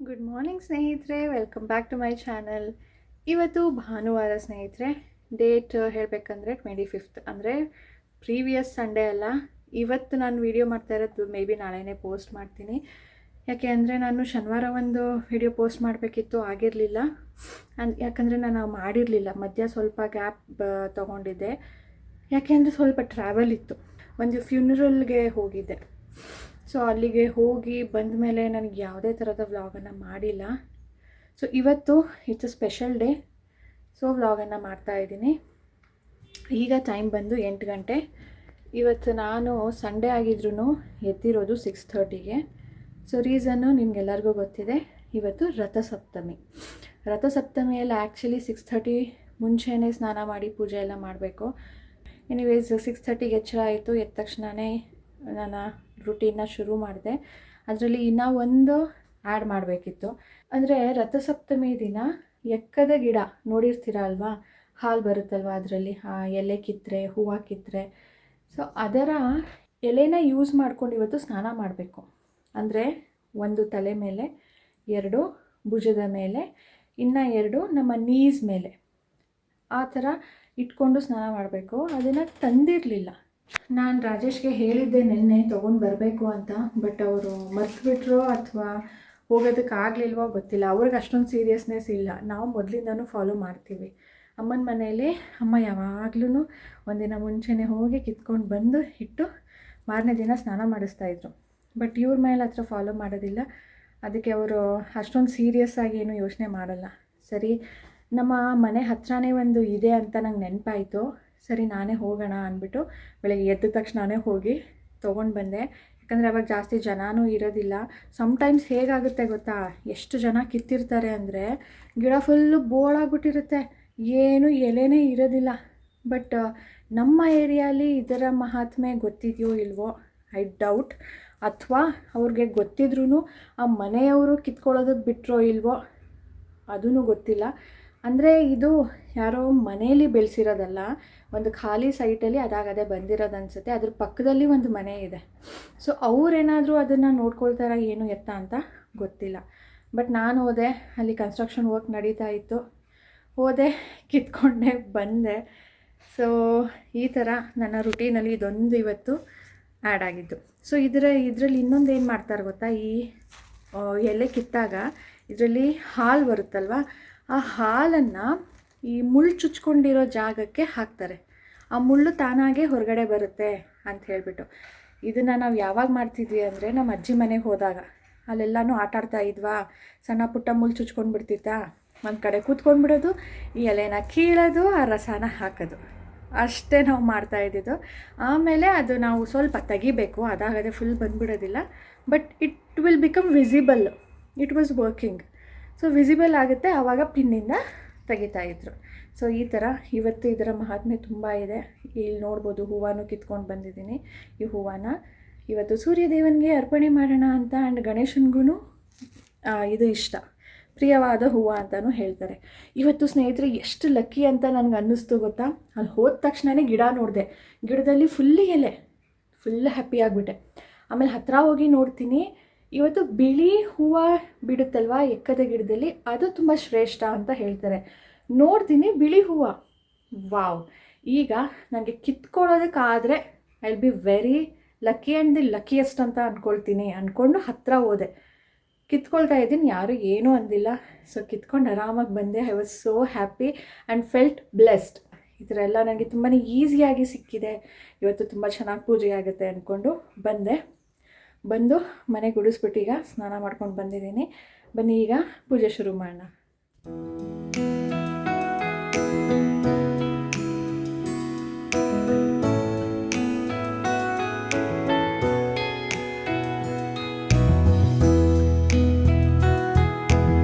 Good morning ಸ್ನೇಹಿತರೆ, welcome back to my channel. ಇವತ್ತು ಭಾನುವಾರ ಸ್ನೇಹಿತರೆ. ಡೇಟ್ ಹೇಳಬೇಕಂದ್ರೆ 25th, ಅಂದರೆ ಪ್ರೀವಿಯಸ್ ಸಂಡೇ ಅಲ್ಲ. ಇವತ್ತು ನಾನು ವೀಡಿಯೋ ಮಾಡ್ತಾ ಇರೋದು ಮೇ ಬಿ ನಾಳೆನೇ ಪೋಸ್ಟ್ ಮಾಡ್ತೀನಿ. ಯಾಕೆ ಅಂದರೆ ನಾನು ಶನಿವಾರ ಒಂದು ವಿಡಿಯೋ ಪೋಸ್ಟ್ ಮಾಡಬೇಕಿತ್ತು, ಆಗಿರಲಿಲ್ಲ. ಯಾಕಂದರೆ ನಾನು ಮಾಡಿರಲಿಲ್ಲ, ಮಧ್ಯ ಸ್ವಲ್ಪ ಗ್ಯಾಪ್ ತೊಗೊಂಡಿದ್ದೆ. ಯಾಕೆ ಅಂದರೆ ಸ್ವಲ್ಪ ಟ್ರಾವೆಲ್ ಇತ್ತು, ಒಂದು ಫ್ಯೂನರಲ್ಗೆ ಹೋಗಿದ್ದೆ. ಸೊ ಅಲ್ಲಿಗೆ ಹೋಗಿ ಬಂದ ಮೇಲೆ ನನಗೆ ಯಾವುದೇ ಥರದ ವ್ಲಾಗನ್ನು ಮಾಡಿಲ್ಲ. ಸೊ ಇವತ್ತು ಇಟ್ಸ್ ಸ್ಪೆಷಲ್ ಡೇ, ಸೊ ವ್ಲಾಗನ್ನು ಮಾಡ್ತಾಯಿದ್ದೀನಿ. ಈಗ ಟೈಮ್ ಬಂದು 8 ಗಂಟೆ. ಇವತ್ತು ನಾನು ಸಂಡೇ ಆಗಿದ್ರೂ ಎದ್ದಿರೋದು 6:30ಗೆ. ಸೊ ರೀಸನ್ನು ನಿಮಗೆಲ್ಲರಿಗೂ ಗೊತ್ತಿದೆ, ಇವತ್ತು ರಥಸಪ್ತಮಿ. ರಥಸಪ್ತಮಿಯಲ್ಲಿ ಆ್ಯಕ್ಚುಲಿ 6:30 ಮುಂಚೆನೇ ಸ್ನಾನ ಮಾಡಿ ಪೂಜೆ ಎಲ್ಲ ಮಾಡಬೇಕು. ಎನಿವೇಸ್ 6:30ಗೆ ಎಚ್ಚರ ಆಯಿತು. ಎದ್ದ ತಕ್ಷಣವೇ ನಾನು ರುಟೀನ್ನ ಶುರು ಮಾಡಿದೆ. ಅದರಲ್ಲಿ ಇನ್ನೂ ಒಂದು ಆ್ಯಡ್ ಮಾಡಬೇಕಿತ್ತು. ಅಂದರೆ ರಥಸಪ್ತಮಿ ದಿನ ಎಕ್ಕದ ಗಿಡ ನೋಡಿರ್ತೀರ ಅಲ್ವಾ, ಹಾಲು ಬರುತ್ತಲ್ವ ಅದರಲ್ಲಿ, ಆ ಎಲೆ ಕಿತ್ತರೆ, ಹೂವು ಕಿತ್ತರೆ. ಸೊ ಅದರ ಎಲೆನ ಯೂಸ್ ಮಾಡ್ಕೊಂಡು ಇವತ್ತು ಸ್ನಾನ ಮಾಡಬೇಕು. ಅಂದರೆ ಒಂದು ತಲೆ ಮೇಲೆ, 2 ಭುಜದ ಮೇಲೆ, ಇನ್ನು 2 ನಮ್ಮ ನೀಸ್ ಮೇಲೆ, ಆ ಥರ ಇಟ್ಕೊಂಡು ಸ್ನಾನ ಮಾಡಬೇಕು. ಅದನ್ನು ತಂದಿರಲಿಲ್ಲ. ನಾನು ರಾಜೇಶ್ಗೆ ಹೇಳಿದ್ದೆ ನಿನ್ನೆ ತೊಗೊಂಡು ಬರಬೇಕು ಅಂತ, ಬಟ್ ಅವರು ಮರ್ತುಬಿಟ್ರೋ ಅಥವಾ ಹೋಗೋದಕ್ಕಾಗಲಿಲ್ವೋ ಗೊತ್ತಿಲ್ಲ. ಅವ್ರಿಗೆ ಅಷ್ಟೊಂದು ಸೀರಿಯಸ್ನೆಸ್ ಇಲ್ಲ. ನಾವು ಮೊದಲಿಂದನೂ ಫಾಲೋ ಮಾಡ್ತೀವಿ. ಅಮ್ಮನ ಮನೆಯಲ್ಲಿ ಅಮ್ಮ ಯಾವಾಗಲೂ ಒಂದಿನ ಮುಂಚೆನೇ ಹೋಗಿ ಕಿತ್ಕೊಂಡು ಬಂದು ಇಟ್ಟು ಮಾರನೇ ದಿನ ಸ್ನಾನ ಮಾಡಿಸ್ತಾಯಿದ್ರು. ಬಟ್ ಇವ್ರ ಮೇಲೆ ಹತ್ರ ಫಾಲೋ ಮಾಡೋದಿಲ್ಲ. ಅದಕ್ಕೆ ಅವರು ಅಷ್ಟೊಂದು ಸೀರಿಯಸ್ ಆಗಿ ಏನೂ ಯೋಚನೆ ಮಾಡಲ್ಲ. ಸರಿ, ನಮ್ಮ ಮನೆ ಹತ್ರನೇ ಒಂದು ಇದೆ ಅಂತ ನಂಗೆ ನೆನಪಾಯಿತು. ಸರಿ ನಾನೇ ಹೋಗೋಣ ಅಂದ್ಬಿಟ್ಟು ಬೆಳಗ್ಗೆ ಎದ್ದ ತಕ್ಷಣವೇ ಹೋಗಿ ತೊಗೊಂಡು ಬಂದೆ. ಯಾಕಂದರೆ ಅವಾಗ ಜಾಸ್ತಿ ಜನನೂ ಇರೋದಿಲ್ಲ. ಸಮ್ಟೈಮ್ಸ್ ಹೇಗಾಗುತ್ತೆ ಗೊತ್ತಾ, ಎಷ್ಟು ಜನ ಕಿತ್ತಿರ್ತಾರೆ ಅಂದರೆ ಗಿಡ ಫುಲ್ಲು ಬೋಳಾಗ್ಬಿಟ್ಟಿರುತ್ತೆ, ಏನು ಎಲೆನೇ ಇರೋದಿಲ್ಲ. ಬಟ್ ನಮ್ಮ ಏರಿಯಾಲಿ ಇದರ ಮಹಾತ್ಮೆ ಗೊತ್ತಿದೆಯೋ ಇಲ್ವೋ, ಐ ಡೌಟ್. ಅಥವಾ ಅವ್ರಿಗೆ ಗೊತ್ತಿದ್ರೂ ಆ ಮನೆಯವರು ಕಿತ್ಕೊಳ್ಳೋದಕ್ಕೆ ಬಿಟ್ಟರೋ ಇಲ್ವೋ, ಅದೂ ಗೊತ್ತಿಲ್ಲ. ಅಂದರೆ ಇದು ಯಾರೋ ಮನೆಯಲ್ಲಿ ಬೆಳೆಸಿರೋದಲ್ಲ, ಒಂದು ಖಾಲಿ ಸೈಟಲ್ಲಿ ಅದಾಗದೇ ಬಂದಿರೋದು ಅನಿಸುತ್ತೆ. ಅದ್ರ ಪಕ್ಕದಲ್ಲಿ ಒಂದು ಮನೆ ಇದೆ. ಸೊ ಅವರೇನಾದರೂ ಅದನ್ನು ನೋಡ್ಕೊಳ್ತಾರ ಏನು ಎತ್ತ ಅಂತ ಗೊತ್ತಿಲ್ಲ. ಬಟ್ ನಾನು ಹೋದೆ, ಅಲ್ಲಿ ಕನ್ಸ್ಟ್ರಕ್ಷನ್ ವರ್ಕ್ ನಡೀತಾ ಇತ್ತು. ಹೋದೆ, ಕಿತ್ಕೊಂಡೆ ಬಂದೆ. ಸೊ ಈ ಥರ ನನ್ನ ರುಟೀನಲ್ಲಿ ಇದೊಂದು ಇವತ್ತು ಆ್ಯಡ್ ಆಗಿದ್ದು. ಸೊ ಇದರಲ್ಲಿ ಇನ್ನೊಂದು ಏನು ಮಾಡ್ತಾರೆ ಗೊತ್ತಾ, ಈ ಎಲೆ ಕಿತ್ತಾಗ ಇದರಲ್ಲಿ ಹಾಲು ಬರುತ್ತಲ್ವ, ಆ ಹಾಲನ್ನು ಈ ಮುಳ್ಳು ಚುಚ್ಕೊಂಡಿರೋ ಜಾಗಕ್ಕೆ ಹಾಕ್ತಾರೆ. ಆ ಮುಳ್ಳು ತಾನಾಗೆ ಹೊರಗಡೆ ಬರುತ್ತೆ ಅಂತ ಹೇಳಿಬಿಟ್ಟು. ಇದನ್ನು ನಾವು ಯಾವಾಗ ಮಾಡ್ತಿದ್ವಿ ಅಂದರೆ, ನಮ್ಮ ಅಜ್ಜಿ ಮನೆಗೆ ಹೋದಾಗ ಅಲ್ಲೆಲ್ಲನೂ ಆಟಾಡ್ತಾ ಇದ್ವಾ, ಸಣ್ಣ ಪುಟ್ಟ ಮುಳ್ಳು ಚುಚ್ಕೊಂಡು ಬಿಡ್ತಿತ್ತಾ, ಒಂದು ಕಡೆ ಕೂತ್ಕೊಂಡ್ಬಿಡೋದು, ಈ ಎಲೆನ ಕೀಳೋದು, ಆ ರಸನ ಹಾಕೋದು, ಅಷ್ಟೇ ನಾವು ಮಾಡ್ತಾಯಿದ್ದಿದ್ದು. ಆಮೇಲೆ ಅದು ನಾವು ಸ್ವಲ್ಪ ತೆಗಿಬೇಕು, ಅದಾಗದೆ ಫುಲ್ ಬಂದುಬಿಡೋದಿಲ್ಲ. But it will become visible, it was working. So visible ಆಗುತ್ತೆ, ಆವಾಗ ಪಿನ್ನಿಂದ ತೆಗಿತಾಯಿದ್ರು. ಸೊ ಈ ಥರ ಇವತ್ತು ಇದರ ಮಹಾತ್ಮೆ ತುಂಬ ಇದೆ. ಇಲ್ಲಿ ನೋಡ್ಬೋದು, ಹೂವನ್ನು ಕಿತ್ಕೊಂಡು ಬಂದಿದ್ದೀನಿ. ಈ ಹೂವನ್ನು ಇವತ್ತು ಸೂರ್ಯದೇವನಿಗೆ ಅರ್ಪಣೆ ಮಾಡೋಣ ಅಂತ. ಆ್ಯಂಡ್ ಗಣೇಶನಿಗೂ ಇದು ಇಷ್ಟ, ಪ್ರಿಯವಾದ ಹೂವು ಅಂತಲೂ ಹೇಳ್ತಾರೆ. ಇವತ್ತು ಸ್ನೇಹಿತರೆ ಎಷ್ಟು ಲಕ್ಕಿ ಅಂತ ನನಗೆ ಅನ್ನಿಸ್ತು ಗೊತ್ತಾ. ಅಲ್ಲಿ ಹೋದ ತಕ್ಷಣವೇ ಗಿಡ ನೋಡಿದೆ, ಗಿಡದಲ್ಲಿ ಫುಲ್ ಎಲೆ, ಫುಲ್ ಹ್ಯಾಪಿ ಆಗಿಬಿಟ್ಟೆ. ಆಮೇಲೆ ಹತ್ತಿರ ಹೋಗಿ ನೋಡ್ತೀನಿ, ಇವತ್ತು ಬಿಳಿ ಹೂವು ಬಿಡುತ್ತಲ್ವ ಎಕ್ಕದ ಗಿಡದಲ್ಲಿ, ಅದು ತುಂಬ ಶ್ರೇಷ್ಠ ಅಂತ ಹೇಳ್ತಾರೆ. ನೋಡ್ತೀನಿ ಬಿಳಿ ಹೂವು, ವಾವ್. ಈಗ ನನಗೆ ಕಿತ್ಕೊಳ್ಳೋದಕ್ಕಾದರೆ I will be very lucky and the luckiest ಅಂತ ಅಂದ್ಕೊಂಡು ಹತ್ತಿರ ಹೋದೆ. ಕಿತ್ಕೊಳ್ತಾ ಇದ್ದೀನಿ, ಯಾರೂ ಏನೂ ಅಂದಿಲ್ಲ. ಸೊ ಕಿತ್ಕೊಂಡು ಆರಾಮಾಗಿ ಬಂದೆ. I was so happy and felt blessed. ಈ ಥರ ಎಲ್ಲ ನನಗೆ ತುಂಬಾ ಈಸಿಯಾಗಿ ಸಿಕ್ಕಿದೆ. ಇವತ್ತು ತುಂಬ ಚೆನ್ನಾಗಿ ಪೂಜೆ ಆಗುತ್ತೆ ಅಂದ್ಕೊಂಡು ಬಂದು ಮನೆ ಗುಡಿಸ್ಬಿಟ್ಟು ಈಗ ಸ್ನಾನ ಮಾಡ್ಕೊಂಡು ಬಂದಿದ್ದೀನಿ. ಬನ್ನಿ ಈಗ ಪೂಜೆ ಶುರು ಮಾಡೋಣ.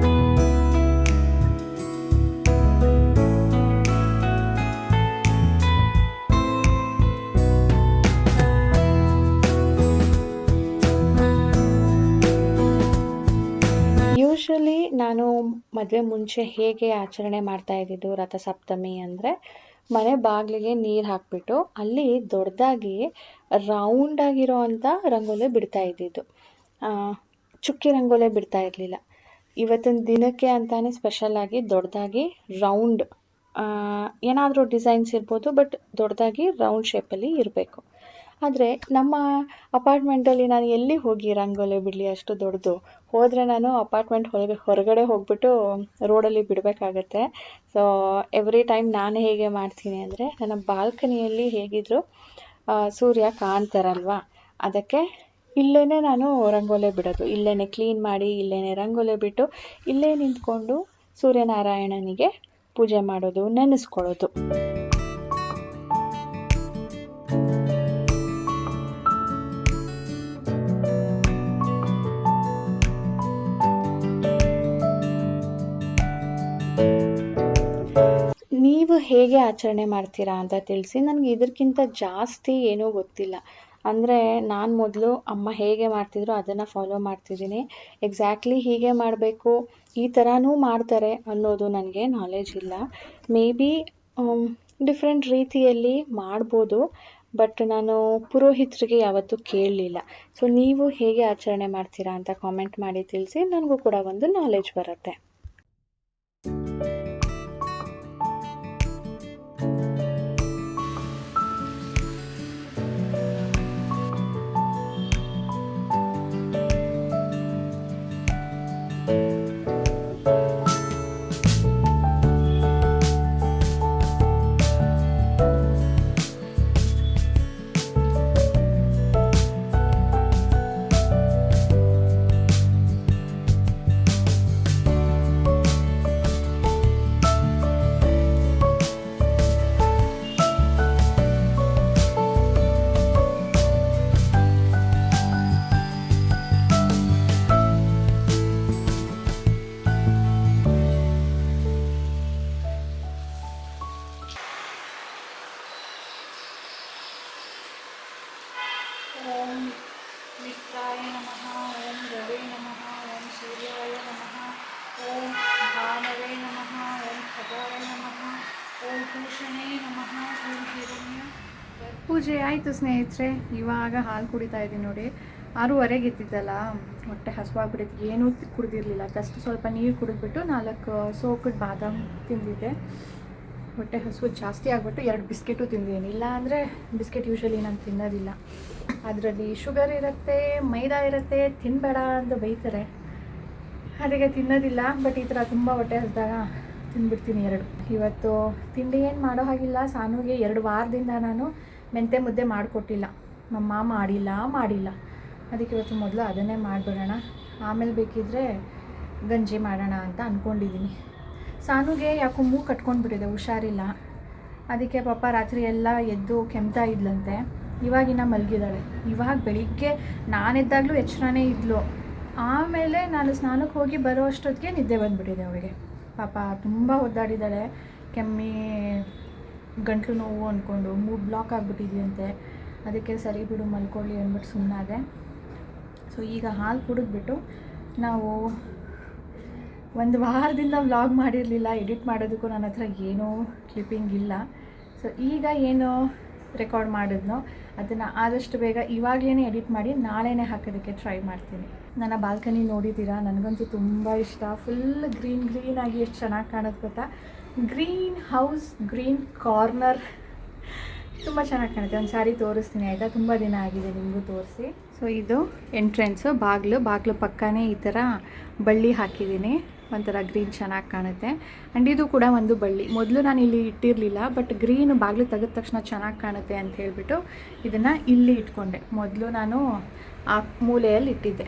ಯೂಶ್ವಲಿ ನಾನು ಮದುವೆ ಮುಂಚೆ ಹೇಗೆ ಆಚರಣೆ ಮಾಡ್ತಾ ಇದ್ದಿದ್ದು ರಥಸಪ್ತಮಿ ಅಂದರೆ, ಮನೆ ಬಾಗಿಲಿಗೆ ನೀರು ಹಾಕಿಬಿಟ್ಟು ಅಲ್ಲಿ ದೊಡ್ಡದಾಗಿ ರೌಂಡಾಗಿರೋ ಅಂಥ ರಂಗೋಲಿ ಬಿಡ್ತಾ ಇದ್ದಿದ್ದು. ಚುಕ್ಕಿ ರಂಗೋಲಿ ಬಿಡ್ತಾ ಇರಲಿಲ್ಲ. ಇವತ್ತಿನ ದಿನಕ್ಕೆ ಅಂತಾನೆ ಸ್ಪೆಷಲಾಗಿ ದೊಡ್ಡದಾಗಿ ರೌಂಡ್ ಏನಾದರೂ ಡಿಸೈನ್ಸ್ ಇರ್ಬೋದು, ಬಟ್ ದೊಡ್ಡದಾಗಿ ರೌಂಡ್ ಶೇಪಲ್ಲಿ ಇರಬೇಕು. ಆದರೆ ನಮ್ಮ ಅಪಾರ್ಟ್ಮೆಂಟಲ್ಲಿ ನಾನು ಎಲ್ಲಿ ಹೋಗಿ ರಂಗೋಲಿ ಬಿಡಲಿ, ಅಷ್ಟು ದೊಡ್ಡದು ಹೋದರೆ ನಾನು ಅಪಾರ್ಟ್ಮೆಂಟ್ ಹೊರಗಡೆ ಹೋಗ್ಬಿಟ್ಟು ರೋಡಲ್ಲಿ ಬಿಡಬೇಕಾಗತ್ತೆ. ಸೊ ಎವ್ರಿ ಟೈಮ್ ನಾನು ಹೇಗೆ ಮಾಡ್ತೀನಿ ಅಂದರೆ, ನನ್ನ ಬಾಲ್ಕನಿಯಲ್ಲಿ ಹೇಗಿದ್ದರೂ ಸೂರ್ಯ ಕಾಣ್ತಾರಲ್ವ, ಅದಕ್ಕೆ ಇಲ್ಲೇ ನಾನು ರಂಗೋಲಿ ಬಿಡೋದು. ಇಲ್ಲೇ ಕ್ಲೀನ್ ಮಾಡಿ, ಇಲ್ಲೇ ರಂಗೋಲಿ ಬಿಟ್ಟು, ಇಲ್ಲೇ ನಿಂತ್ಕೊಂಡು ಸೂರ್ಯನಾರಾಯಣನಿಗೆ ಪೂಜೆ ಮಾಡೋದು, ನೆನೆಸ್ಕೊಳ್ಳೋದು. ನೀವು ಹೇಗೆ ಆಚರಣೆ ಮಾಡ್ತೀರಾ ಅಂತ ತಿಳಿಸಿ. ನನಗೆ ಇದಕ್ಕಿಂತ ಜಾಸ್ತಿ ಏನೂ ಗೊತ್ತಿಲ್ಲ. ಅಂದರೆ ನಾನು ಮೊದಲು ಅಮ್ಮ ಹೇಗೆ ಮಾಡ್ತಿದ್ರು ಅದನ್ನು ಫಾಲೋ ಮಾಡ್ತಿದ್ದೀನಿ. ಎಕ್ಸಾಕ್ಟ್ಲಿ ಹೀಗೆ ಮಾಡಬೇಕು, ಈ ಥರನೂ ಮಾಡ್ತಾರೆ ಅನ್ನೋದು ನನಗೆ ನಾಲೆಜ್ ಇಲ್ಲ. ಮೇ ಬಿ ಡಿಫ್ರೆಂಟ್ ರೀತಿಯಲ್ಲಿ ಮಾಡ್ಬೋದು, ಬಟ್ ನಾನು ಪುರೋಹಿತರಿಗೆ ಯಾವತ್ತೂ ಕೇಳಲಿಲ್ಲ. ಸೊ ನೀವು ಹೇಗೆ ಆಚರಣೆ ಮಾಡ್ತೀರಾ ಅಂತ ಕಾಮೆಂಟ್ ಮಾಡಿ ತಿಳಿಸಿ, ನನಗೂ ಕೂಡ ಒಂದು ನಾಲೆಜ್ ಬರುತ್ತೆ. ಓಂ ಮಿತ್ರಾಯ ನಮಃ, ಓಂ ರವೇ ನಮಃ, ಓಂ ಸೂರ್ಯಾಯ ನಮಃ, ಓಂ ಭಾನವೇ ನಮಃ, ಓಂ ಖಗಾಯ ನಮಃ, ಓಂ ಭೂಷಣೇ ನಮಃ, ಓಂ ಹಿರಣ್ಯ. ಪೂಜೆ ಆಯಿತು ಸ್ನೇಹಿತರೆ. ಇವಾಗ ಹಾಲು ಕುಡಿತಾ ಇದ್ದೀನಿ ನೋಡಿ. 6:30 ಎದ್ದಿದ್ದಲ್ಲ, ಹೊಟ್ಟೆ ಹಸುವಾಗ್ಬಿಟ್ಟಿತ್ತು, ಏನೂ ಕುಡಿದಿರಲಿಲ್ಲ. ಜಸ್ಟ್ ಸ್ವಲ್ಪ ನೀರು ಕುಡಿದ್ಬಿಟ್ಟು 4 ಸೋಕಡ್ ಬಾದಾಮ್ ತಿಂದಿದ್ದೆ. ಹೊಟ್ಟೆ ಹಸು ಜಾಸ್ತಿ ಆಗಿಬಿಟ್ಟು 2 ಬಿಸ್ಕೆಟು ತಿಂದಿದ್ದೀನಿ. ಇಲ್ಲ ಅಂದರೆ ಬಿಸ್ಕೆಟ್ ಯೂಶ್ವಲಿ ನಾನು ತಿನ್ನೋದಿಲ್ಲ. ಅದರಲ್ಲಿ ಶುಗರ್ ಇರುತ್ತೆ, ಮೈದಾ ಇರುತ್ತೆ, ತಿನ್ನಬೇಡ ಅಂತ ಬೈತಾರೆ, ಅದಕ್ಕೆ ತಿನ್ನೋದಿಲ್ಲ. ಬಟ್ ಈ ಥರ ತುಂಬ ಹೊಟ್ಟೆ ಹಸಿದಾಗ ತಿಂದ್ಬಿಡ್ತೀನಿ 2. ಇವತ್ತು ತಿಂಡಿ ಏನು ಮಾಡೋ ಹಾಗಿಲ್ಲ. ಸಾನುಗೆ 2 ವಾರದಿಂದ ನಾನು ಮೆಂತೆ ಮುದ್ದೆ ಮಾಡಿಕೊಟ್ಟಿಲ್ಲ, ನಮ್ಮ ಮಾಡಿಲ್ಲ. ಅದಕ್ಕೆ ಇವತ್ತು ಮೊದಲು ಅದನ್ನೇ ಮಾಡಿಬಿಡೋಣ, ಆಮೇಲೆ ಬೇಕಿದ್ದರೆ ಗಂಜಿ ಮಾಡೋಣ ಅಂತ ಅಂದ್ಕೊಂಡಿದ್ದೀನಿ. ಸಾನುಗೆ ಯಾಕೋ ಮೂಗು ಕಟ್ಕೊಂಡ್ಬಿಟ್ಟಿದೆ, ಹುಷಾರಿಲ್ಲ. ಅದಕ್ಕೆ ಪಾಪ ರಾತ್ರಿ ಎಲ್ಲ ಎದ್ದು ಕೆಮ್ತಾ ಇದ್ಲಂತೆ. ಇವಾಗಿನ ಮಲಗಿದ್ದಾಳೆ. ಇವಾಗ ಬೆಳಿಗ್ಗೆ ನಾನೆದ್ದಾಗಲೂ ಎಚ್ಚರನೇ ಇದ್ಲು. ಆಮೇಲೆ ನಾನು ಸ್ನಾನಕ್ಕೆ ಹೋಗಿ ಬರೋ ಅಷ್ಟೊತ್ತಿಗೆ ನಿದ್ದೆ ಬಂದುಬಿಟ್ಟಿದೆ ಅವಳಿಗೆ. ಪಾಪ ತುಂಬ ಒದ್ದಾಡಿದ್ದಾಳೆ. ಕೆಮ್ಮಿ ಗಂಟಲು ನೋವು ಅಂದ್ಕೊಂಡು ಮೂಗು ಬ್ಲಾಕ್ ಆಗಿಬಿಟ್ಟಿದೆಯಂತೆ. ಅದಕ್ಕೆ ಸರಿ ಬಿಡು ಮಲ್ಕೊಳ್ಳಿ ಅಂದ್ಬಿಟ್ಟು ಸುಮ್ಮನಾದೆ. ಸೊ ಈಗ ಹಾಲು ಕುಡಿದ್ಬಿಟ್ಟು, ನಾವು 1 ವಾರದಿಂದ ವ್ಲಾಗ್ ಮಾಡಿರಲಿಲ್ಲ. ಎಡಿಟ್ ಮಾಡೋದಕ್ಕೂ ನನ್ನ ಹತ್ರ ಏನೂ ಕ್ಲಿಪ್ಪಿಂಗ್ ಇಲ್ಲ. ಸೊ ಈಗ ಏನು ರೆಕಾರ್ಡ್ ಮಾಡಿದ್ನೋ ಅದನ್ನು ಆದಷ್ಟು ಬೇಗ ಇವಾಗಲೇ ಎಡಿಟ್ ಮಾಡಿ ನಾಳೆನೇ ಹಾಕೋದಕ್ಕೆ ಟ್ರೈ ಮಾಡ್ತೀನಿ. ನನ್ನ ಬಾಲ್ಕನಿ ನೋಡಿದ್ದೀರಾ, ನನಗಂತೂ ತುಂಬ ಇಷ್ಟ. ಫುಲ್ ಗ್ರೀನ್ ಆಗಿ ಎಷ್ಟು ಚೆನ್ನಾಗಿ ಕಾಣುತ್ತೆ ಗೊತ್ತಾ. ಗ್ರೀನ್ ಹೌಸ್, ಗ್ರೀನ್ ಕಾರ್ನರ್, ತುಂಬ ಚೆನ್ನಾಗಿ ಕಾಣುತ್ತೆ. ಒಂದು ಸಾರಿ ತೋರಿಸ್ತೀನಿ ಆಯಿತಾ, ತುಂಬ ದಿನ ಆಗಿದೆ ನಿಮಗೂ ತೋರಿಸಿ. ಸೊ ಇದು ಎಂಟ್ರೆನ್ಸು, ಬಾಗಿಲು ಪಕ್ಕನೇ ಈ ಥರ ಬಳ್ಳಿ ಹಾಕಿದ್ದೀನಿ. ಒಂಥರ ಗ್ರೀನ್ ಚೆನ್ನಾಗಿ ಕಾಣುತ್ತೆ. ಆ್ಯಂಡ್ ಇದು ಕೂಡ ಒಂದು ಬಳ್ಳಿ. ಮೊದಲು ನಾನು ಇಲ್ಲಿ ಇಟ್ಟಿರಲಿಲ್ಲ, ಬಟ್ ಗ್ರೀನ್ ಬಾಗಿಲು ತೆಗೆದ ತಕ್ಷಣ ಚೆನ್ನಾಗಿ ಕಾಣುತ್ತೆ ಅಂತ ಹೇಳಿಬಿಟ್ಟು ಇದನ್ನು ಇಲ್ಲಿ ಇಟ್ಕೊಂಡೆ. ಮೊದಲು ನಾನು ಆ ಮೂಲೆಯಲ್ಲಿ ಇಟ್ಟಿದ್ದೆ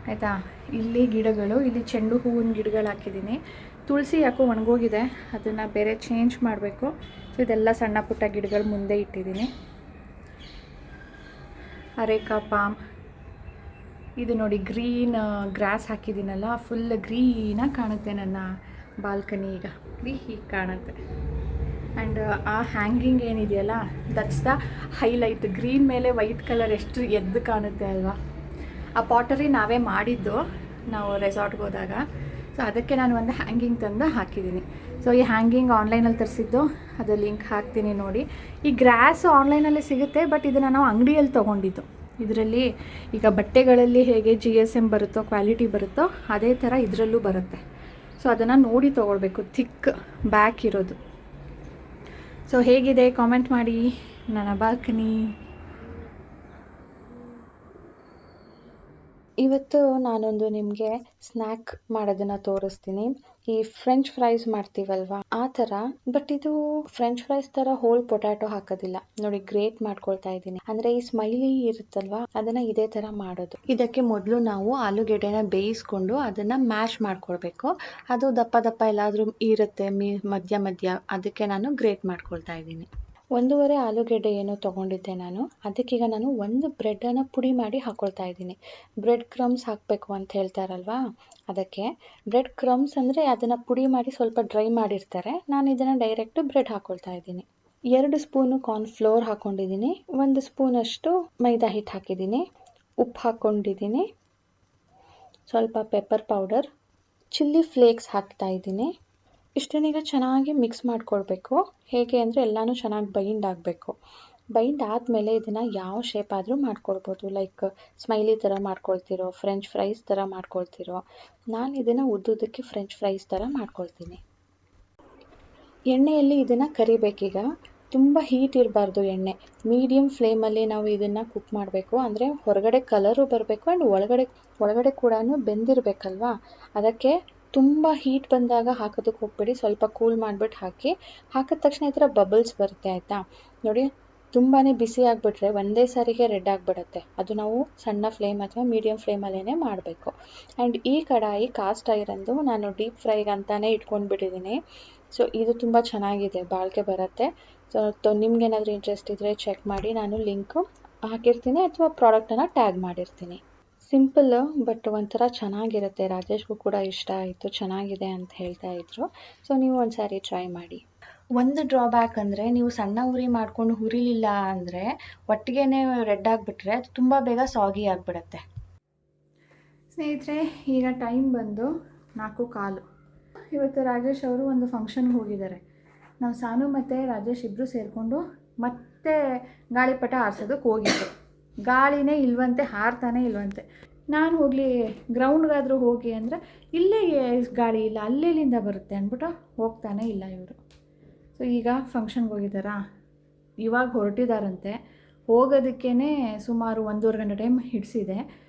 ಆಯಿತಾ. ಇಲ್ಲಿ ಗಿಡಗಳು, ಇಲ್ಲಿ ಚೆಂಡು ಹೂವಿನ ಗಿಡಗಳು ಹಾಕಿದ್ದೀನಿ. ತುಳಸಿ ಯಾಕೋ ಒಣಗೋಗಿದೆ, ಅದನ್ನು ಬೇರೆ ಚೇಂಜ್ ಮಾಡಬೇಕು. ಸೊ ಇದೆಲ್ಲ ಸಣ್ಣ ಪುಟ್ಟ ಗಿಡಗಳು ಮುಂದೆ ಇಟ್ಟಿದ್ದೀನಿ. ಅರೇಕಾ ಪಾಮ್, ಇದು ನೋಡಿ ಗ್ರೀನ್ ಗ್ರಾಸ್ ಹಾಕಿದ್ದೀನಲ್ಲ, ಫುಲ್ ಗ್ರೀನಾಗಿ ಕಾಣುತ್ತೆ ನನ್ನ ಬಾಲ್ಕನಿ. ಈಗ ಹೀಗೆ ಕಾಣುತ್ತೆ. ಆ್ಯಂಡ್ ಆ ಹ್ಯಾಂಗಿಂಗ್ ಏನಿದೆಯಲ್ಲ, ದಟ್ಸ್ ದ ಹೈಲೈಟ್. ಗ್ರೀನ್ ಮೇಲೆ ವೈಟ್ ಕಲರ್ ಎಷ್ಟು ಎದ್ದು ಕಾಣುತ್ತೆ ಅಲ್ವಾ. ಆ ಪಾಟರಿ ನಾವೇ ಮಾಡಿದ್ದು ನಾವು ರೆಸಾರ್ಟ್ಗೆ ಹೋದಾಗ. ಸೊ ಅದಕ್ಕೆ ನಾನು ಒಂದು ಹ್ಯಾಂಗಿಂಗ್ ತಂದು ಹಾಕಿದ್ದೀನಿ. ಸೊ ಈ ಹ್ಯಾಂಗಿಂಗ್ ಆನ್ಲೈನಲ್ಲಿ ತರಿಸಿದ್ದು, ಅದು ಲಿಂಕ್ ಹಾಕ್ತೀನಿ ನೋಡಿ. ಈ ಗ್ರಾಸು ಆನ್ಲೈನಲ್ಲೇ ಸಿಗುತ್ತೆ, ಬಟ್ ಇದನ್ನು ನಾವು ಅಂಗಡಿಯಲ್ಲಿ ತೊಗೊಂಡಿದ್ದು. ಇದರಲ್ಲಿ ಈಗ ಬಟ್ಟೆಗಳಲ್ಲಿ ಹೇಗೆ GSM ಬರುತ್ತೋ, ಕ್ವಾಲಿಟಿ ಬರುತ್ತೋ, ಅದೇ ಥರ ಇದರಲ್ಲೂ ಬರುತ್ತೆ. ಸೊ ಅದನ್ನು ನೋಡಿ ತೊಗೊಳ್ಬೇಕು, ಥಿಕ್ ಬ್ಯಾಕ್ ಇರೋದು. ಸೊ ಹೇಗಿದೆ ಕಾಮೆಂಟ್ ಮಾಡಿ. ನನ್ನ ಬಾಲ್ಕನಿ ಇವತ್ತು ನಾನೊಂದು ನಿಮಗೆ ಸ್ನ್ಯಾಕ್ ಮಾಡೋದನ್ನು ತೋರಿಸ್ತೀನಿ. ಈ ಫ್ರೆಂಚ್ ಫ್ರೈಸ್ ಮಾಡ್ತೀವಲ್ವಾ ಆ ಥರ, ಬಟ್ ಇದು ಫ್ರೆಂಚ್ ಫ್ರೈಸ್ ಥರ ಹೋಲ್ ಪೊಟ್ಯಾಟೊ ಹಾಕೋದಿಲ್ಲ. ನೋಡಿ, ಗ್ರೇಟ್ ಮಾಡ್ಕೊಳ್ತಾ ಇದ್ದೀನಿ. ಅಂದರೆ ಈ ಸ್ಮೈಲಿ ಇರುತ್ತಲ್ವಾ, ಅದನ್ನು ಇದೇ ಥರ ಮಾಡೋದು. ಇದಕ್ಕೆ ಮೊದಲು ನಾವು ಆಲೂಗೆಡ್ಡೆನ ಬೇಯಿಸ್ಕೊಂಡು ಅದನ್ನು ಮ್ಯಾಶ್ ಮಾಡ್ಕೊಳ್ಬೇಕು. ಅದು ದಪ್ಪ ದಪ್ಪ ಎಲ್ಲಾದರೂ ಇರುತ್ತೆ ಮಧ್ಯ, ಅದಕ್ಕೆ ನಾನು ಗ್ರೇಟ್ ಮಾಡ್ಕೊಳ್ತಾ ಇದ್ದೀನಿ. 1.5 ಆಲೂಗೆಡ್ಡೆ ಏನೋ ತೊಗೊಂಡಿದ್ದೆ ನಾನು. ಅದಕ್ಕೀಗ ನಾನು 1 ಬ್ರೆಡ್ಡನ್ನು ಪುಡಿ ಮಾಡಿ ಹಾಕ್ಕೊಳ್ತಾ ಇದ್ದೀನಿ. ಬ್ರೆಡ್ ಕ್ರಮ್ಸ್ ಹಾಕಬೇಕು ಅಂತ ಹೇಳ್ತಾರಲ್ವಾ, ಅದಕ್ಕೆ. ಬ್ರೆಡ್ ಕ್ರಮ್ಸ್ ಅಂದರೆ ಅದನ್ನು ಪುಡಿ ಮಾಡಿ ಸ್ವಲ್ಪ ಡ್ರೈ ಮಾಡಿರ್ತಾರೆ. ನಾನು ಇದನ್ನು ಡೈರೆಕ್ಟ್ ಬ್ರೆಡ್ ಹಾಕ್ಕೊಳ್ತಾ ಇದ್ದೀನಿ. 2 ಸ್ಪೂನು ಕಾರ್ನ್ಫ್ಲೋರ್ ಹಾಕ್ಕೊಂಡಿದ್ದೀನಿ. 1 ಸ್ಪೂನಷ್ಟು ಮೈದಾ ಹಿಟ್ಟು ಹಾಕಿದ್ದೀನಿ. ಉಪ್ಪು ಹಾಕ್ಕೊಂಡಿದ್ದೀನಿ. ಸ್ವಲ್ಪ ಪೆಪ್ಪರ್ ಪೌಡರ್, ಚಿಲ್ಲಿ ಫ್ಲೇಕ್ಸ್ ಹಾಕ್ತಾ ಇದ್ದೀನಿ. ಇಷ್ಟನ್ನೀಗ ಚೆನ್ನಾಗಿ ಮಿಕ್ಸ್ ಮಾಡ್ಕೊಳ್ಬೇಕು. ಹೇಗೆ ಅಂದರೆ ಎಲ್ಲನೂ ಚೆನ್ನಾಗಿ ಬೈಂಡ್ ಆಗಬೇಕು. ಬೈಂಡ್ ಆದಮೇಲೆ ಇದನ್ನು ಯಾವ ಶೇಪ್ ಆದರೂ ಮಾಡ್ಕೊಳ್ಬೋದು. ಲೈಕ್ ಸ್ಮೈಲಿ ಥರ ಮಾಡ್ಕೊಳ್ತಿರೋ, ಫ್ರೆಂಚ್ ಫ್ರೈಸ್ ಥರ ಮಾಡ್ಕೊಳ್ತಿರೋ. ನಾನು ಇದನ್ನು ಉದ್ದುದಕ್ಕೆ ಫ್ರೆಂಚ್ ಫ್ರೈಸ್ ಥರ ಮಾಡ್ಕೊಳ್ತೀನಿ. ಎಣ್ಣೆಯಲ್ಲಿ ಇದನ್ನು ಕರಿಬೇಕೀಗ. ತುಂಬ ಹೀಟ್ ಇರಬಾರ್ದು ಎಣ್ಣೆ. ಮೀಡಿಯಮ್ ಫ್ಲೇಮಲ್ಲಿ ನಾವು ಇದನ್ನು ಕುಕ್ ಮಾಡಬೇಕು. ಅಂದರೆ ಹೊರಗಡೆ ಕಲರು ಬರಬೇಕು ಆ್ಯಂಡ್ ಒಳಗಡೆ ಕೂಡ ಬೆಂದಿರಬೇಕಲ್ವಾ. ಅದಕ್ಕೆ ತುಂಬ ಹೀಟ್ ಬಂದಾಗ ಹಾಕೋದಕ್ಕೆ ಹೋಗ್ಬೇಡಿ. ಸ್ವಲ್ಪ ಕೂಲ್ ಮಾಡಿಬಿಟ್ಟು ಹಾಕಿದ ತಕ್ಷಣ ಈ ಥರ ಬಬಲ್ಸ್ ಬರುತ್ತೆ, ಆಯಿತಾ. ನೋಡಿ, ತುಂಬಾ ಬಿಸಿ ಆಗಿಬಿಟ್ರೆ ಒಂದೇ ಸಾರಿಗೆ ರೆಡ್ ಆಗಿಬಿಡುತ್ತೆ. ಅದು ನಾವು ಸಣ್ಣ ಫ್ಲೇಮ್ ಅಥವಾ ಮೀಡಿಯಮ್ ಫ್ಲೇಮಲ್ಲೇ ಮಾಡಬೇಕು. ಆ್ಯಂಡ್ ಈ ಕಡಾಯಿ ಕಾಸ್ಟ್ ಐರನ್ದು ನಾನು ಡೀಪ್ ಫ್ರೈಗೆ ಅಂತಾನೆ ಇಟ್ಕೊಂಡ್ಬಿಟ್ಟಿದ್ದೀನಿ. ಸೊ ಇದು ತುಂಬ ಚೆನ್ನಾಗಿದೆ, ಬಾಳಿಕೆ ಬರುತ್ತೆ. ಸೊ ನಿಮ್ಗೇನಾದರೂ ಇಂಟ್ರೆಸ್ಟ್ ಇದ್ದರೆ ಚೆಕ್ ಮಾಡಿ. ನಾನು ಲಿಂಕು ಹಾಕಿರ್ತೀನಿ ಅಥವಾ ಪ್ರಾಡಕ್ಟನ್ನು ಟ್ಯಾಗ್ ಮಾಡಿರ್ತೀನಿ. ಸಿಂಪಲ್ ಬಟ್ ಒಂಥರ ಚೆನ್ನಾಗಿರುತ್ತೆ. ರಾಜೇಶ್ಗೂ ಕೂಡ ಇಷ್ಟ ಆಯಿತು, ಚೆನ್ನಾಗಿದೆ ಅಂತ ಹೇಳ್ತಾ ಇದ್ರು. ಸೊ ನೀವು ಒಂದು ಸಾರಿ ಟ್ರೈ ಮಾಡಿ. ಒಂದು ಡ್ರಾಬ್ಯಾಕ್ ಅಂದರೆ ನೀವು ಸಣ್ಣ ಉರಿ ಮಾಡ್ಕೊಂಡು ಹುರಿಲಿಲ್ಲ ಅಂದರೆ ಒಟ್ಟಿಗೆ ರೆಡ್ ಆಗಿಬಿಟ್ರೆ ಅದು ತುಂಬ ಬೇಗ ಸಾಗಿ ಆಗಿಬಿಡುತ್ತೆ. ಸ್ನೇಹಿತರೆ, ಈಗ ಟೈಮ್ ಬಂದು 4:15. ಇವತ್ತು ರಾಜೇಶ್ ಅವರು ಒಂದು ಫಂಕ್ಷನ್ಗೆ ಹೋಗಿದ್ದಾರೆ. ನಾವು ಸಾನು ಮತ್ತು ರಾಜೇಶ್ ಇಬ್ಬರು ಸೇರಿಕೊಂಡು ಮತ್ತೆ ಗಾಳಿಪಟ ಆರಿಸೋದಕ್ಕೆ ಹೋಗಿದ್ದು. ಗಾಳಿನೇ ಇಲ್ವಂತೆ, ಹಾರ್ತಾನೆ ಇಲ್ವಂತೆ. ನಾನು ಹೋಗಲಿ ಗ್ರೌಂಡ್ಗಾದರೂ ಹೋಗಿ ಅಂದರೆ ಇಲ್ಲೇ ಗಾಳಿ ಇಲ್ಲ, ಅಲ್ಲೆಲ್ಲಿಂದ ಬರುತ್ತೆ ಅಂದ್ಬಿಟ್ಟು ಹೋಗ್ತಾನೆ ಇಲ್ಲ ಇವರು. ಸೊ ಈಗ ಫಂಕ್ಷನ್ಗೆ ಹೋಗಿದ್ದಾರಾ, ಇವಾಗ ಹೊರಟಿದ್ದಾರಂತೆ. ಹೋಗೋದಕ್ಕೇ ಸುಮಾರು 1.5 ಗಂಟೆ ಟೈಮ್ ಹಿಡಿಸಿದೆ.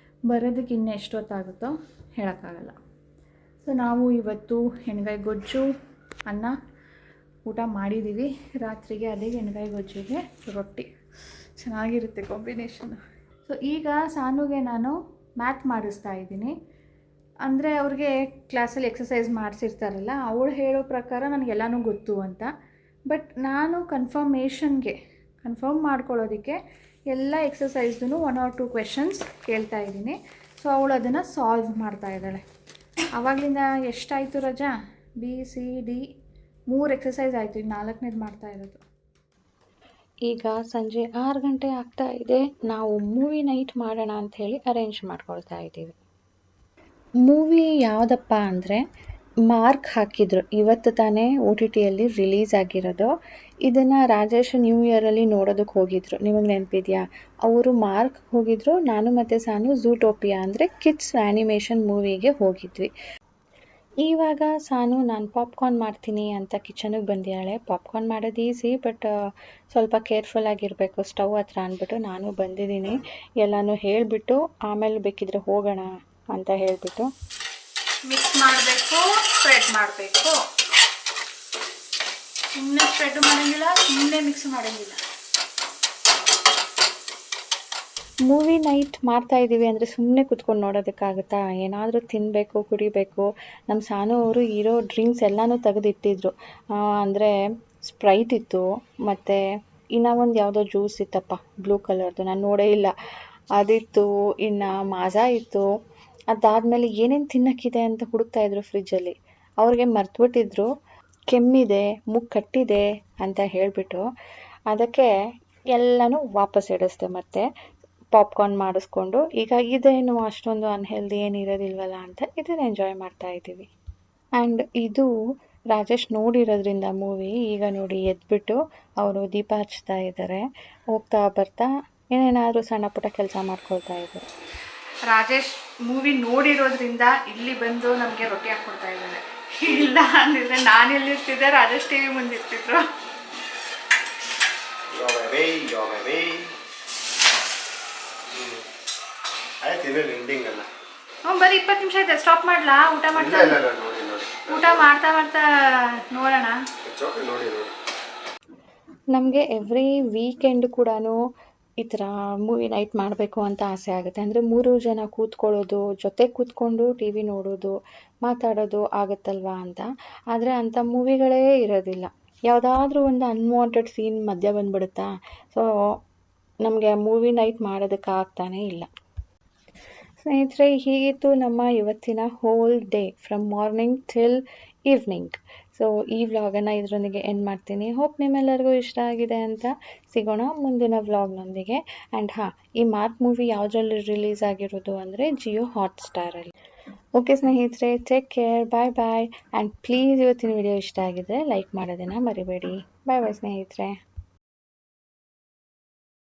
ಬರೋದಕ್ಕೆ ಇನ್ನೂ ಎಷ್ಟೊತ್ತಾಗುತ್ತೋ ಹೇಳೋಕ್ಕಾಗಲ್ಲ. ಸೊ ನಾವು ಇವತ್ತು ಎಣ್ಗಾಯಿ ಗೊಜ್ಜು ಅನ್ನ ಊಟ ಮಾಡಿದ್ದೀವಿ. ರಾತ್ರಿಗೆ ಅದೇ ಎಣ್ಗಾಯಿ ಗೊಜ್ಜಿಗೆ ರೊಟ್ಟಿ ಚೆನ್ನಾಗಿರುತ್ತೆ ಕಾಂಬಿನೇಷನ್. ಸೊ ಈಗ ಸಾನುಗೆ ನಾನು ಮ್ಯಾಥ್ ಮಾಡಿಸ್ತಾ ಇದ್ದೀನಿ. ಅಂದರೆ ಅವ್ರಿಗೆ ಕ್ಲಾಸಲ್ಲಿ ಎಕ್ಸಸೈಸ್ ಮಾಡಿಸಿರ್ತಾರಲ್ಲ, ಅವಳು ಹೇಳೋ ಪ್ರಕಾರ ನನಗೆಲ್ಲನೂ ಗೊತ್ತು ಅಂತ. ಬಟ್ ನಾನು ಕನ್ಫರ್ಮ್ ಮಾಡ್ಕೊಳ್ಳೋದಕ್ಕೆ ಎಲ್ಲ ಎಕ್ಸಸೈಸ್ದು 1 or 2 ಕ್ವೆಶನ್ಸ್ ಕೇಳ್ತಾ ಇದ್ದೀನಿ. ಸೊ ಅವಳು ಅದನ್ನು ಸಾಲ್ವ್ ಮಾಡ್ತಾ ಇದ್ದಾಳೆ. ಆವಾಗಲಿಂದ ಎಷ್ಟಾಯಿತು ರಜಾ? BCD 3 ಎಕ್ಸಸೈಸ್ ಆಯಿತು, ಈಗ 4ನೇದು ಮಾಡ್ತಾ ಇರೋದು. ಈಗ ಸಂಜೆ 6 ಗಂಟೆ ಆಗ್ತಾ ಇದೆ. ನಾವು ಮೂವಿ ನೈಟ್ ಮಾಡೋಣ ಅಂಥೇಳಿ ಅರೇಂಜ್ ಮಾಡ್ಕೊಳ್ತಾ ಇದ್ದೀವಿ. ಮೂವಿ ಯಾವುದಪ್ಪ ಅಂದರೆ ಮಾರ್ಕ್ ಹಾಕಿದ್ರು. ಇವತ್ತು ತಾನೇ OTTಯಲ್ಲಿ ರಿಲೀಸ್ ಆಗಿರೋದು. ಇದನ್ನು ರಾಜೇಶ್ ನ್ಯೂ ಇಯರಲ್ಲಿ ನೋಡೋದಕ್ಕೆ ಹೋಗಿದ್ರು. ನಿಮಗೆ ನೆನಪಿದೆಯಾ? ಅವರು ಮಾರ್ಕ್ ಹೋಗಿದ್ರು, ನಾನು ಮತ್ತು ಸಾನು ಝೂಟೋಪಿಯಾ ಅಂದರೆ ಕಿಡ್ಸ್ ಆ್ಯನಿಮೇಷನ್ ಮೂವಿಗೆ ಹೋಗಿದ್ವಿ. ಇವಾಗ ಸಾನು ನಾನು ಪಾಪ್ಕಾರ್ನ್ ಮಾಡ್ತೀನಿ ಅಂತ ಕಿಚನಿಗೆ ಬಂದಿದ್ದಾಳೆ. ಪಾಪ್ಕಾರ್ನ್ ಮಾಡೋದು ಈಸಿ, ಬಟ್ ಸ್ವಲ್ಪ ಕೇರ್ಫುಲ್ ಆಗಿರಬೇಕು ಸ್ಟವ್ ಹತ್ರ ಅಂದ್ಬಿಟ್ಟು ನಾನು ಬಂದಿದ್ದೀನಿ. ಎಲ್ಲನೂ ಹೇಳಿಬಿಟ್ಟು ಆಮೇಲೆ ಬೇಕಿದ್ರೆ ಹೋಗೋಣ ಅಂತ ಹೇಳಿಬಿಟ್ಟು ಮಿಕ್ಸ್ ಮಾಡಬೇಕು, ಸ್ಪ್ರೆಡ್ ಮಾಡಬೇಕು. ಸುಮ್ಮನೆ ಸ್ಪ್ರೆಡ್ ಮಾಡೋಂಗಿಲ್ಲ, ಸುಮ್ಮನೆ ಮಿಕ್ಸ್ ಮಾಡೋಂಗಿಲ್ಲ. ಮೂವಿ ನೈಟ್ ಮಾಡ್ತಾ ಇದ್ದೀವಿ ಅಂದರೆ ಸುಮ್ಮನೆ ಕುತ್ಕೊಂಡು ನೋಡೋದಕ್ಕಾಗುತ್ತಾ? ಏನಾದರೂ ತಿನ್ನಬೇಕು, ಕುಡಿಬೇಕು. ನಮ್ಮ ಸಾನು ಅವರು ಇರೋ ಡ್ರಿಂಕ್ಸ್ ಎಲ್ಲನೂ ತೆಗೆದಿಟ್ಟಿದ್ರು. ಅಂದರೆ ಸ್ಪ್ರೈಟ್ ಇತ್ತು, ಮತ್ತು ಇನ್ನೂ ಒಂದು ಯಾವುದೋ ಜ್ಯೂಸ್ ಇತ್ತಪ್ಪ ಬ್ಲೂ ಕಲರ್ದು, ನಾನು ನೋಡೇ ಇಲ್ಲ, ಅದಿತ್ತು. ಇನ್ನು ಮಾಜಾ ಇತ್ತು. ಅದಾದಮೇಲೆ ಏನೇನು ತಿನ್ನೋಕ್ಕಿದೆ ಅಂತ ಹುಡುಕ್ತಾಯಿದ್ರು ಫ್ರಿಜ್ಜಲ್ಲಿ. ಅವ್ರಿಗೆ ಮರ್ತುಬಿಟ್ಟಿದ್ರು. ಕೆಮ್ಮಿದೆ, ಮೂಗು ಕಟ್ಟಿದೆ ಅಂತ ಹೇಳಿಬಿಟ್ಟು ಅದಕ್ಕೆ ಎಲ್ಲನೂ ವಾಪಸ್ ಇಡಿಸ್ದೆ. ಮತ್ತೆ ಪಾಪ್ಕಾರ್ನ್ ಮಾಡಿಸ್ಕೊಂಡು ಈಗ ಇದೇನು ಅಷ್ಟೊಂದು ಅನ್ಹೆಲ್ದಿ ಏನು ಇರೋದಿಲ್ವಲ್ಲ ಅಂತ ಇದನ್ನು ಎಂಜಾಯ್ ಮಾಡ್ತಾ ಇದ್ದೀವಿ. ಆ್ಯಂಡ್ ಇದು ರಾಜೇಶ್ ನೋಡಿರೋದ್ರಿಂದ ಮೂವಿ ಈಗ ನೋಡಿ ಎದ್ಬಿಟ್ಟು ಅವರು ದೀಪ ಹಚ್ತಾ ಇದ್ದಾರೆ. ಹೋಗ್ತಾ ಬರ್ತಾ ಏನೇನಾದರೂ ಸಣ್ಣ ಪುಟ್ಟ ಕೆಲಸ ಮಾಡ್ಕೊಳ್ತಾ ಇದ್ದಾರೆ. ರಾಜೇಶ್ ಮೂವಿ ನೋಡಿರೋದ್ರಿಂದ ಇಲ್ಲಿ ಬಂದು ನಮಗೆ ರೊಟ್ಟಿ ಹಾಕ್ಕೊಡ್ತಾ ಇದ್ದಾರೆ. ಇಲ್ಲ ಅಂದಿದ್ರೆ ನಾನು ಎಲ್ಲಿರ್ತಿದ್ದೆ, ರಾಜೇಶ್ ಟಿವಿ ಮುಂದೆ ಇರ್ತಿದ್ರು. ಬರೀ 20 ನಿಮಿಷ ಇದೆ, ಸ್ಟಾಪ್ ಮಾಡ್ಲಾ? ಊಟ ಮಾಡ್ತಾ ಊಟ ಮಾಡ್ತಾ ಮಾಡ್ತಾ ನೋಡೋಣ. ನಮಗೆ ಎವ್ರಿ ವೀಕೆಂಡ್ ಕೂಡ ಈ ಥರ ಮೂವಿ ನೈಟ್ ಮಾಡಬೇಕು ಅಂತ ಆಸೆ ಆಗುತ್ತೆ. ಅಂದರೆ 3 ಜನ ಕೂತ್ಕೊಳ್ಳೋದು, ಜೊತೆ ಕೂತ್ಕೊಂಡು ಟಿ ವಿ ನೋಡೋದು, ಮಾತಾಡೋದು ಆಗುತ್ತಲ್ವಾ ಅಂತ. ಆದರೆ ಅಂಥ ಮೂವಿಗಳೇ ಇರೋದಿಲ್ಲ. ಯಾವುದಾದ್ರೂ ಒಂದು ಅನ್ವಾಂಟೆಡ್ ಸೀನ್ ಮಧ್ಯ ಬಂದುಬಿಡುತ್ತಾ. ಸೊ ನಮಗೆ ಮೂವಿ ನೈಟ್ ಮಾಡೋದಕ್ಕೆ ಆಗ್ತಾನೇ ಇಲ್ಲ. ಸ್ನೇಹಿತರೆ, ಹೀಗಿತ್ತು ನಮ್ಮ ಇವತ್ತಿನ whole day from morning till evening. So ಈ ವ್ಲಾಗನ್ನು ಇದರೊಂದಿಗೆ ಎಂಡ್ ಮಾಡ್ತೀನಿ. ಹೋಪ್ ನಿಮ್ಮೆಲ್ಲರಿಗೂ ಇಷ್ಟ ಆಗಿದೆ ಅಂತ. ಸಿಗೋಣ ಮುಂದಿನ ವ್ಲಾಗ್ನೊಂದಿಗೆ. ಆ್ಯಂಡ್ ಈ ಮಾರ್ಕ್ ಮೂವಿ ಯಾವುದ್ರಲ್ಲಿ ರಿಲೀಸ್ ಆಗಿರೋದು ಅಂದರೆ ಜಿಯೋ ಹಾಟ್ಸ್ಟಾರಲ್ಲಿ. ಓಕೆ ಸ್ನೇಹಿತರೆ, take care, bye bye. And please ಇವತ್ತಿನ ವಿಡಿಯೋ ಇಷ್ಟ ಆಗಿದ್ರೆ ಲೈಕ್ ಮಾಡೋದನ್ನು ಮರಿಬೇಡಿ. ಬಾಯ್ ಬಾಯ್ ಸ್ನೇಹಿತರೆ.